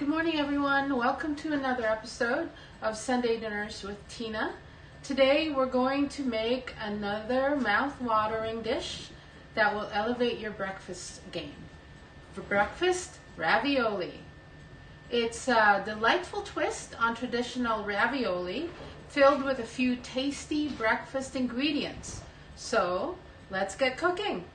Good morning, everyone. Welcome to another episode of Sunday Dinners with Tina. Today we're going to make another mouth-watering dish that will elevate your breakfast game. For breakfast, ravioli. It's a delightful twist on traditional ravioli filled with a few tasty breakfast ingredients. So let's get cooking.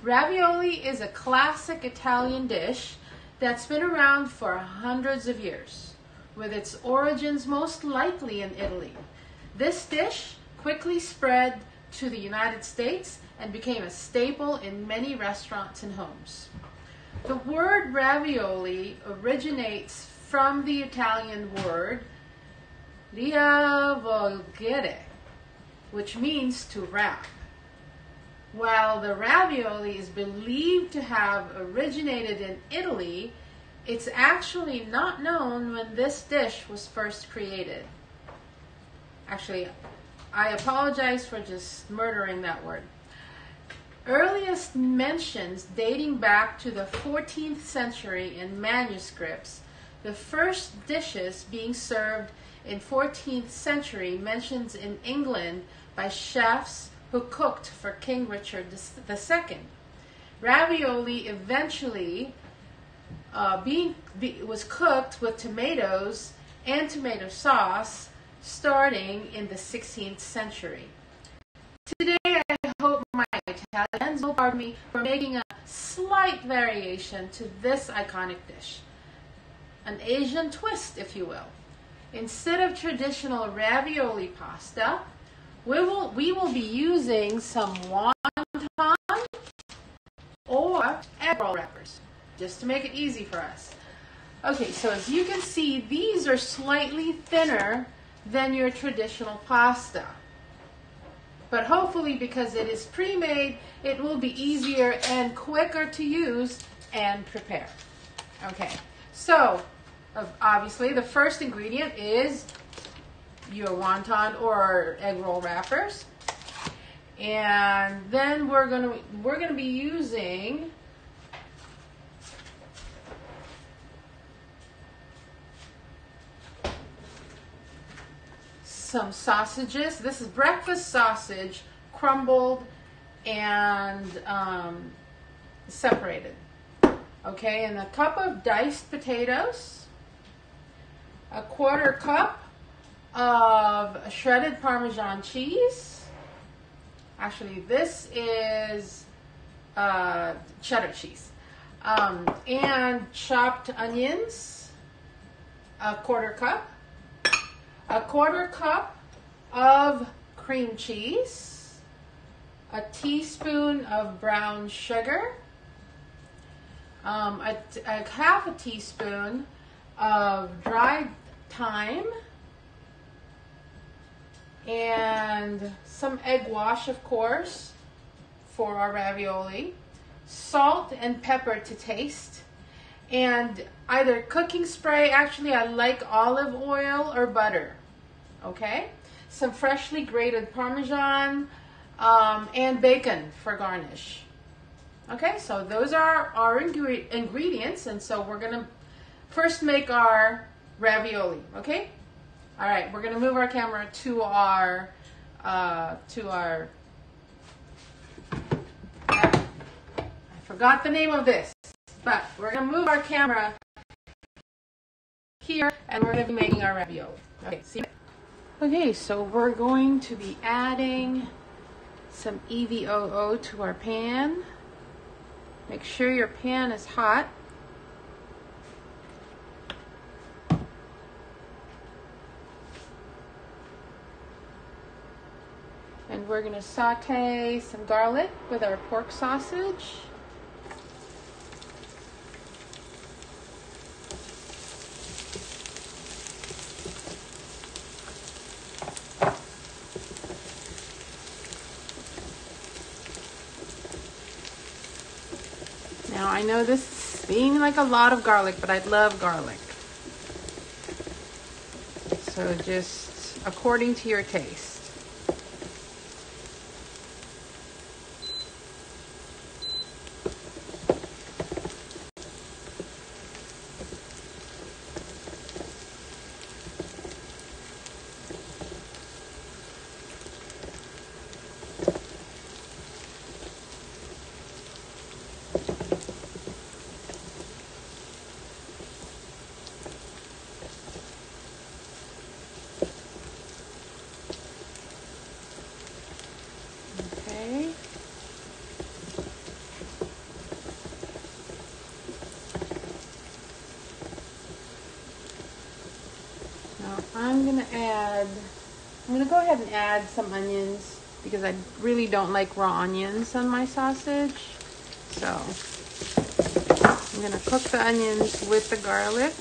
Ravioli is a classic Italian dish that's been around for hundreds of years, with its origins most likely in Italy. This dish quickly spread to the United States and became a staple in many restaurants and homes. The word ravioli originates from the Italian word riavvolgere, which means to wrap. While the ravioli is believed to have originated in Italy, it's actually not known when this dish was first created. Actually, I apologize for just murdering that word. Earliest mentions dating back to the 14th century in manuscripts, the first dishes being served in 14th century mentions in England by chefs who cooked for King Richard II. Ravioli eventually was cooked with tomatoes and tomato sauce starting in the 16th century. Today I hope my Italians will pardon me for making a slight variation to this iconic dish. An Asian twist, if you will. Instead of traditional ravioli pasta, we will be using some wonton or egg roll wrappers, just to make it easy for us. Okay, so as you can see, these are slightly thinner than your traditional pasta. But hopefully, because it is pre-made, it will be easier and quicker to use and prepare. Okay, so obviously the first ingredient is your wonton or egg roll wrappers, and then we're gonna be using some sausages. This is breakfast sausage, crumbled and separated. Okay, and a cup of diced potatoes, a quarter cup of shredded Parmesan cheese. Actually, this is cheddar cheese. And chopped onions, a quarter cup of cream cheese, a teaspoon of brown sugar, a half a teaspoon of dried thyme, and some egg wash, of course, for our ravioli, salt and pepper to taste, and either cooking spray. Actually, I like olive oil or butter. Okay, some freshly grated Parmesan, and bacon for garnish. Okay, so those are our ingredients, and so we're gonna first make our ravioli. Okay. All right, we're going to move our camera to our I forgot the name of this, but we're going to move our camera here, and we're going to be making our ravioli. Okay, see. Okay, so we're going to be adding some EVOO to our pan. Make sure your pan is hot. And we're going to saute some garlic with our pork sausage. Now I know this seems like a lot of garlic, but I love garlic. So just according to your taste. gonna go ahead and add some onions because I really don't like raw onions on my sausage. So I'm gonna cook the onions with the garlic.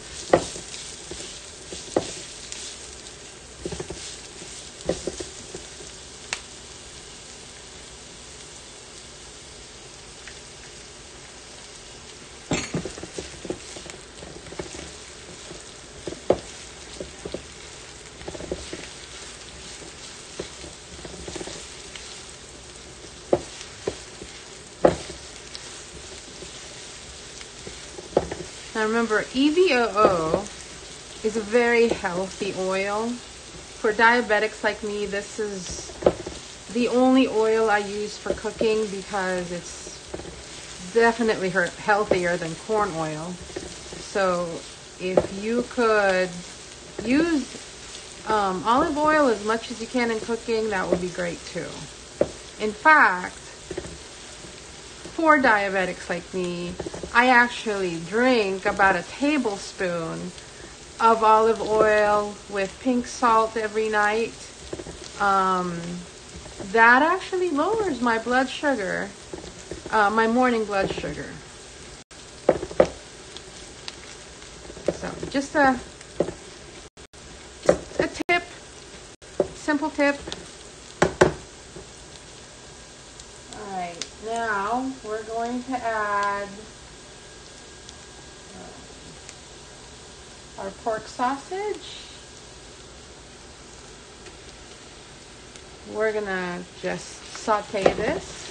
Now remember, EVOO is a very healthy oil. For diabetics like me, this is the only oil I use for cooking because it's definitely healthier than corn oil. So if you could use olive oil as much as you can in cooking, that would be great too. In fact, for diabetics like me, I actually drink about a tablespoon of olive oil with pink salt every night. That actually lowers my blood sugar, my morning blood sugar. So just a tip, simple tip. All right, now we're going to add our pork sausage. We're gonna just saute this.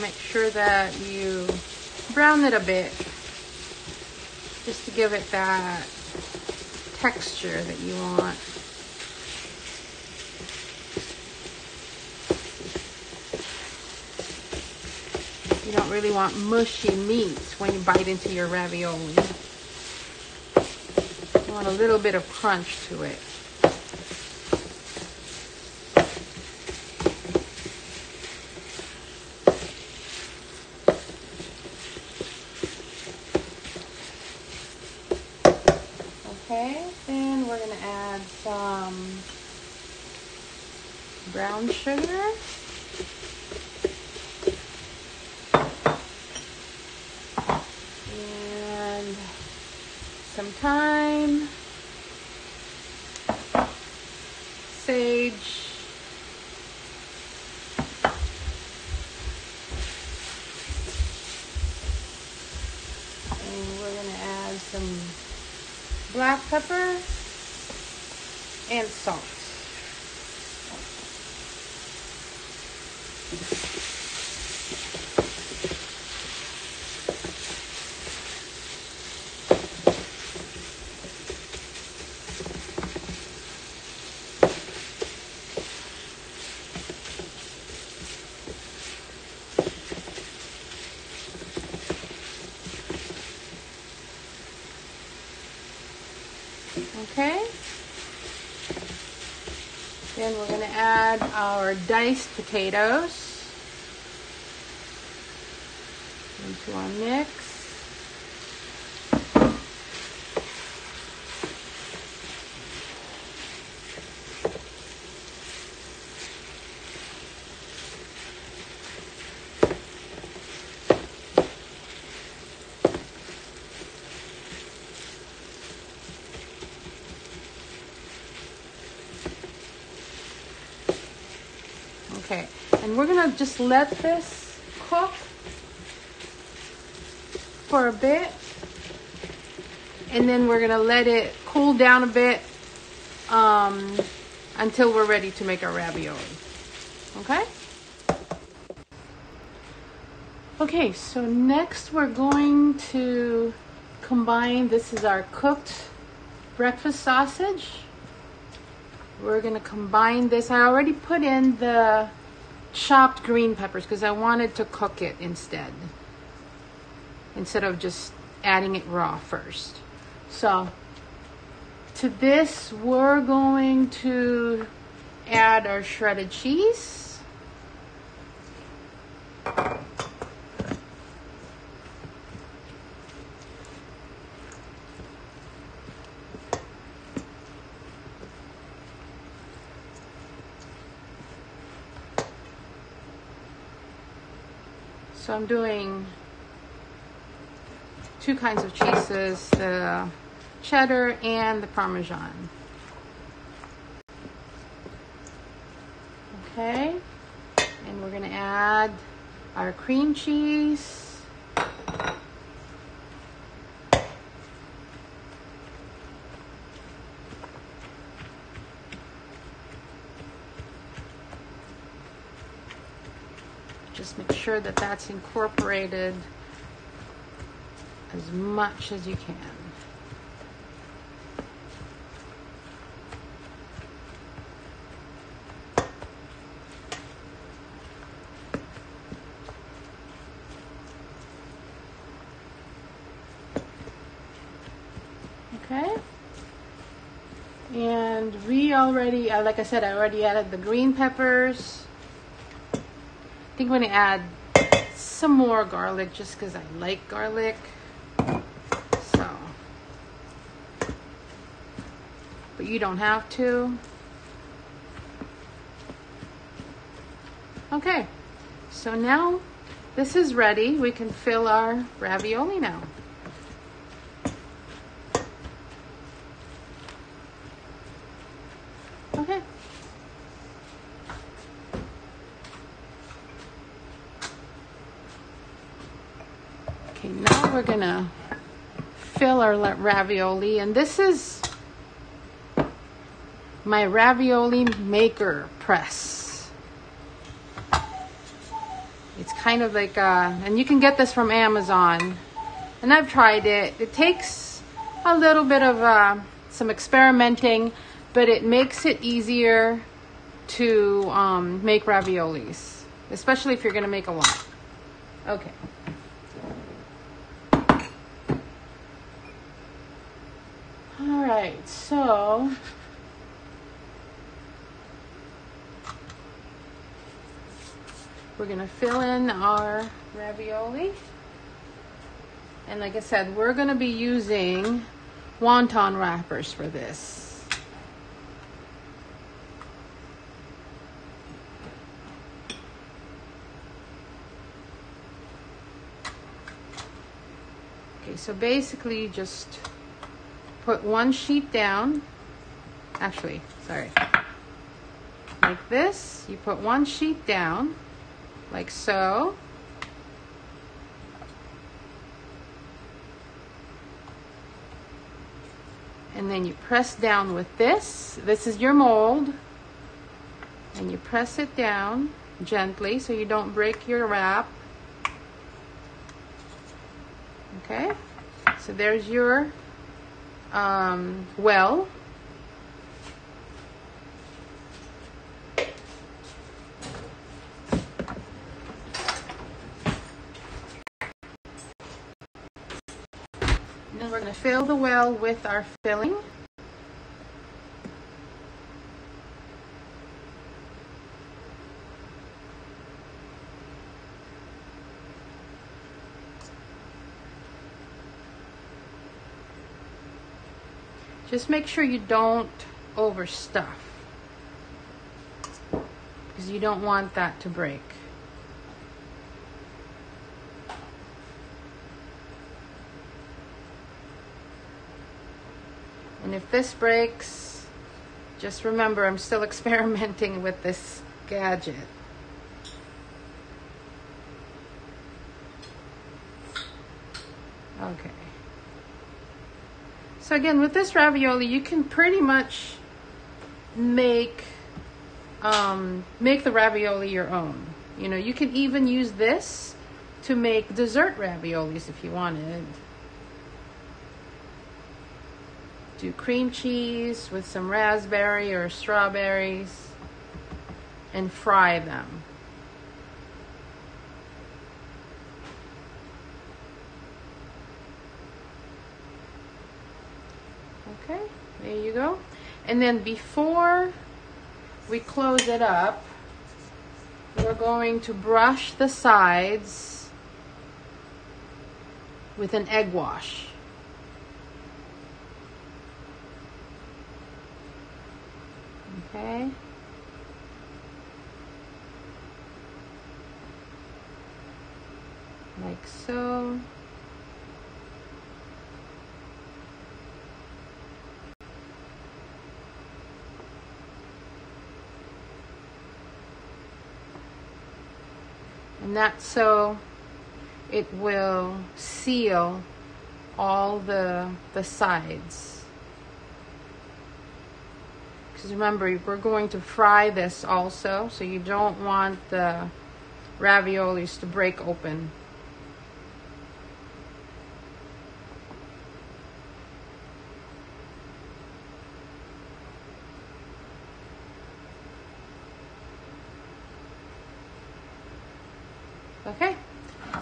Make sure that you brown it a bit just to give it that texture that you want. You don't really want mushy meat when you bite into your ravioli. You want a little bit of crunch to it. Okay, then we're going to add some brown sugar. And some thyme, sage, and we're going to add some black pepper and salt. Okay, then we're going to add our diced potatoes into our mix. Okay, and we're gonna just let this cook for a bit, and then we're gonna let it cool down a bit until we're ready to make our ravioli. Okay? Okay, so next we're going to combine, this is our cooked breakfast sausage. We're gonna combine this. I already put in the chopped green peppers because I wanted to cook it instead of just adding it raw first. So to this, we're going to add our shredded cheese. So I'm doing 2 kinds of cheeses, the cheddar and the Parmesan. Okay, and we're gonna add our cream cheese. Just make sure that that's incorporated as much as you can. Okay. And we already, like I said, I already added the green peppers. I think I'm going to add some more garlic just because I like garlic. So, but you don't have to. Okay, so now this is ready. We can fill our ravioli now. Okay. Okay, now we're gonna fill our ravioli, and this is my ravioli maker press. It's kind of like and you can get this from Amazon, and I've tried it. It takes a little bit of some experimenting, but it makes it easier to make raviolis, especially if you're gonna make a lot. Okay. All right, so we're gonna fill in our ravioli. And like I said, we're gonna be using wonton wrappers for this. Okay, so basically just put one sheet down. Actually, sorry. Like this, you put one sheet down, like so. And then you press down with this. This is your mold. And you press it down gently so you don't break your wrap. Okay? So there's your well. And then we're going to fill the well with our filling. Just make sure you don't overstuff, because you don't want that to break. And if this breaks, just remember I'm still experimenting with this gadget. Okay. So again, with this ravioli, you can pretty much make the ravioli your own. You know, you can even use this to make dessert raviolis if you wanted. Do cream cheese with some raspberry or strawberries and fry them. Okay, there you go. And then before we close it up, we're going to brush the sides with an egg wash. Okay. Like so. And that's so it will seal all the sides. Because remember, we're going to fry this also, so you don't want the raviolis to break open. Okay,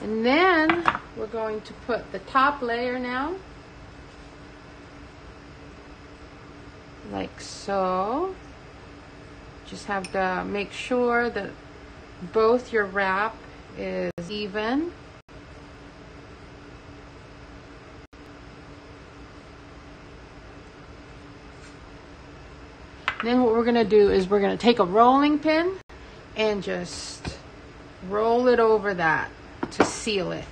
and then we're going to put the top layer now, like so. Just have to make sure that both your wrap is even. And then what we're going to do is we're going to take a rolling pin and just roll it over that to seal it.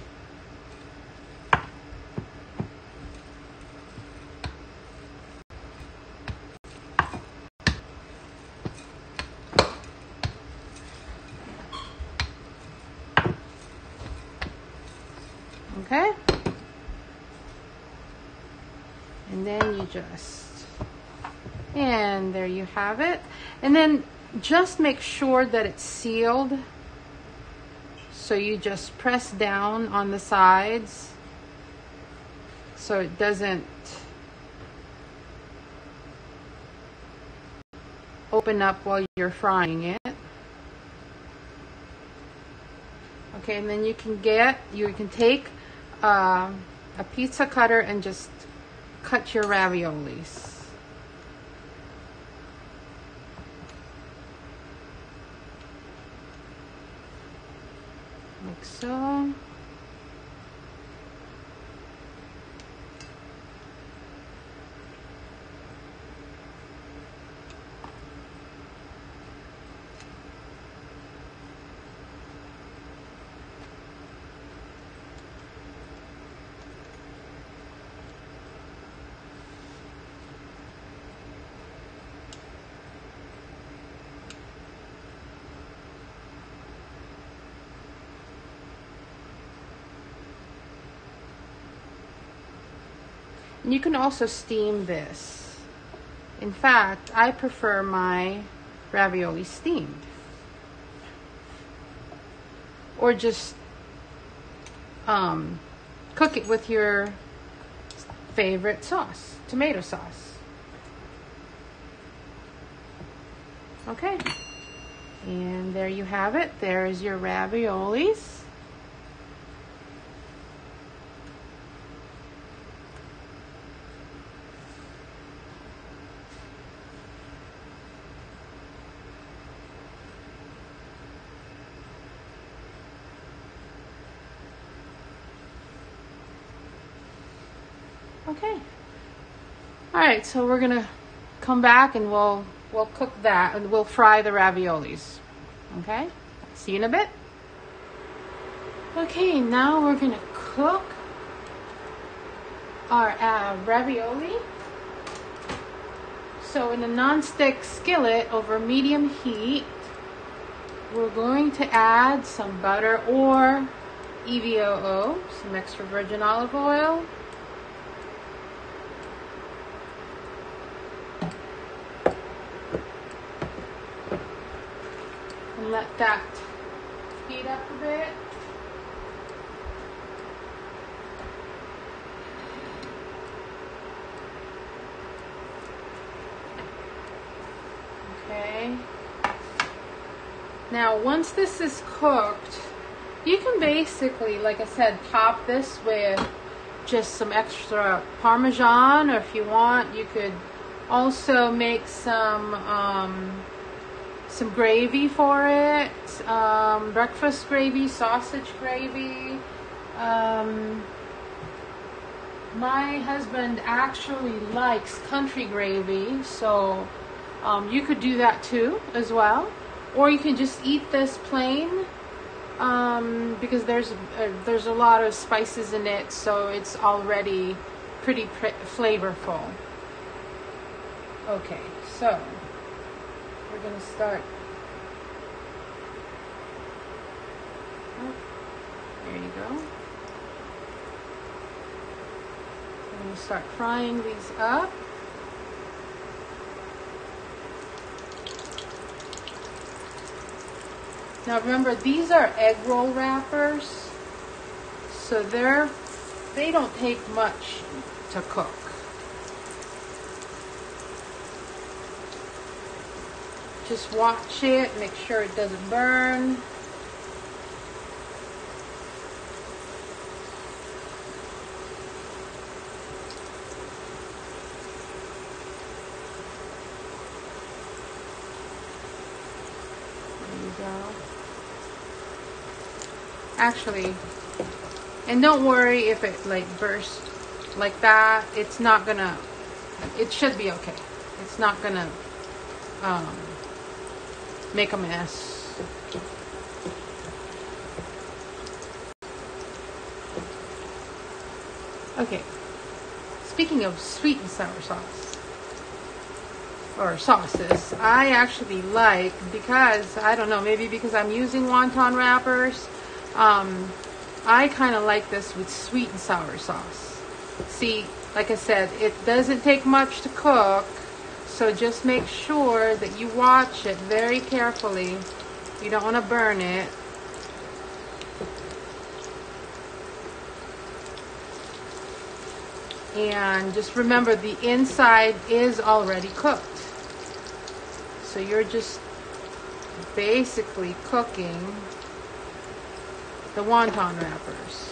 Okay? And then you and there you have it. And then just make sure that it's sealed. So you just press down on the sides so it doesn't open up while you're frying it. Okay, and then you can take a pizza cutter and just cut your raviolis. Like so. You can also steam this. In fact, I prefer my ravioli steamed. Or just cook it with your favorite sauce, tomato sauce. Okay. And there you have it. There's your raviolis. Okay. All right, so we're gonna come back and we'll cook that and we'll fry the raviolis. Okay. See you in a bit. Okay, now we're gonna cook our ravioli. So in a non-stick skillet over medium heat, we're going to add some butter or EVOO, some extra virgin olive oil. let that heat up a bit. Okay. Now, once this is cooked, you can basically, like I said, top this with just some extra Parmesan, or if you want, you could also make some gravy for it, breakfast gravy, sausage gravy. My husband actually likes country gravy, so you could do that too as well. Or you can just eat this plain, because there's a lot of spices in it, so it's already pretty flavorful. Okay, so we're going to start. Oh, there you go. We're going to start frying these up. Now remember, these are egg roll wrappers, so they don't take much to cook. Just watch it, make sure it doesn't burn. There you go. Actually, and don't worry if it like bursts like that. It's not gonna, it should be okay. It's not gonna make a mess. Okay, speaking of sweet and sour sauce, or sauces, I actually like, because, I don't know, maybe because I'm using wonton wrappers, I kind of like this with sweet and sour sauce. See, like I said, it doesn't take much to cook, so just make sure that you watch it very carefully. You don't want to burn it. And just remember, the inside is already cooked. So you're just basically cooking the wonton wrappers.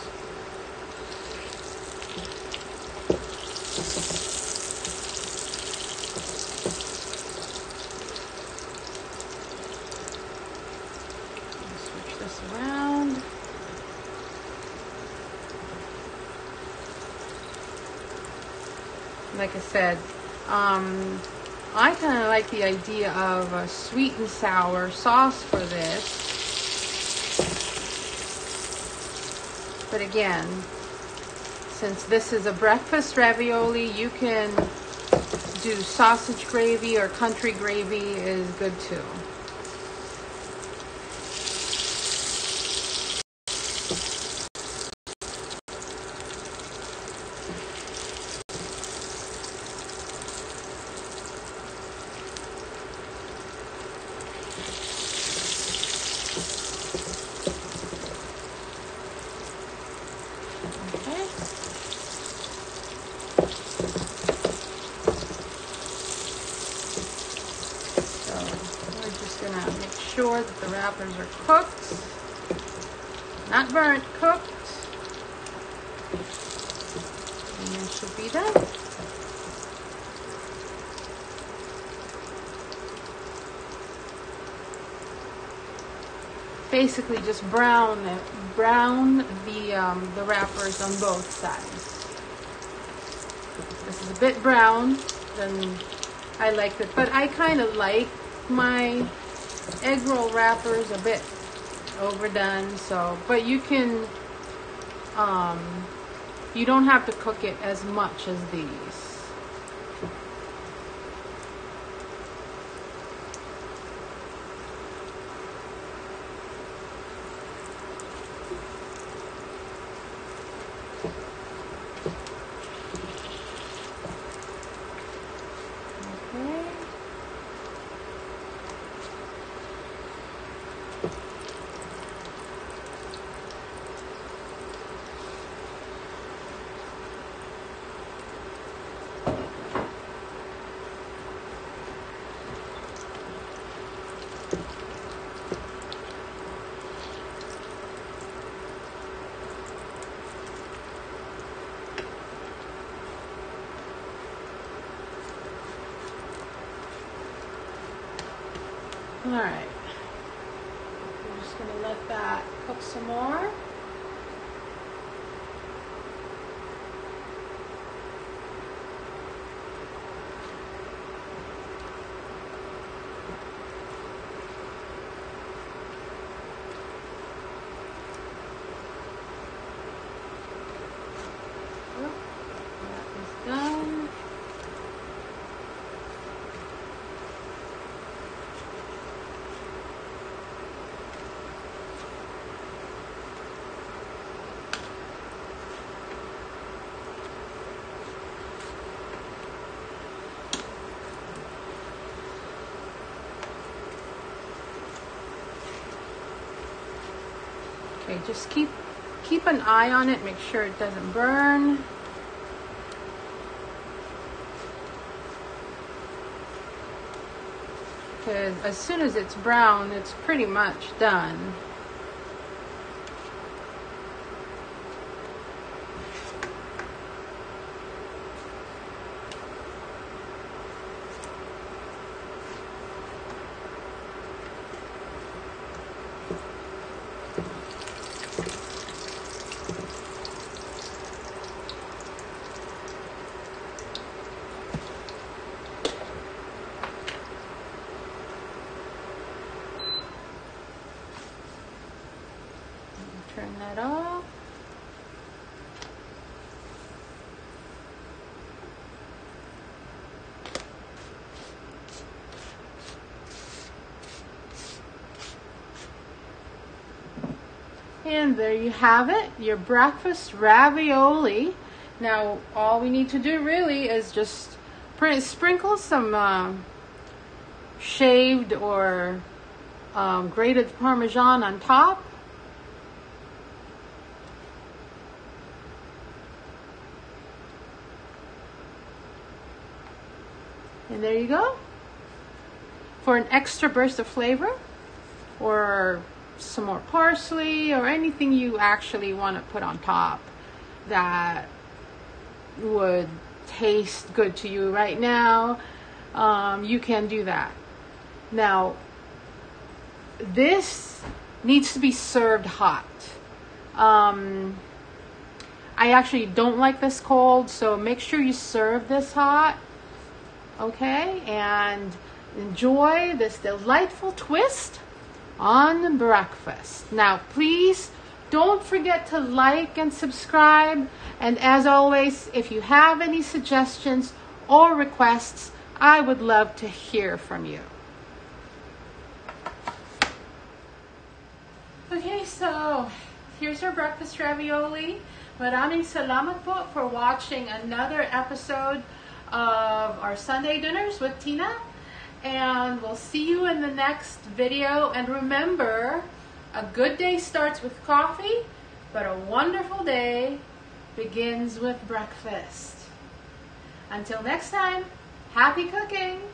Switch this around. Like I said, I kind of like the idea of a sweet and sour sauce for this. But again, since this is a breakfast ravioli, you can do sausage gravy or country gravy is good too. Sure that the wrappers are cooked, not burnt, cooked, and it should be done. Basically, just brown the wrappers on both sides. This is a bit brown than I like it, but I kind of like my egg roll wrappers a bit overdone, so, but you can, you don't have to cook it as much as these. Alright, we're just going to let that cook some more. Done. Okay, just keep an eye on it, make sure it doesn't burn. Because as soon as it's brown, it's pretty much done. Turn that off. And there you have it, your breakfast ravioli. Now all we need to do really is just sprinkle some shaved or grated Parmesan on top. And there you go. For an extra burst of flavor, or some more parsley, or anything you actually want to put on top that would taste good to you right now, you can do that. Now, this needs to be served hot. I actually don't like this cold, so make sure you serve this hot. Okay, and enjoy this delightful twist on breakfast. Now, please don't forget to like and subscribe. And as always, if you have any suggestions or requests, I would love to hear from you. Okay, so here's our breakfast ravioli. Maraming salamat po for watching another episode of our Sunday dinners with Tina, and we'll see you in the next video. And remember, a good day starts with coffee, but a wonderful day begins with breakfast. Until next time, happy cooking!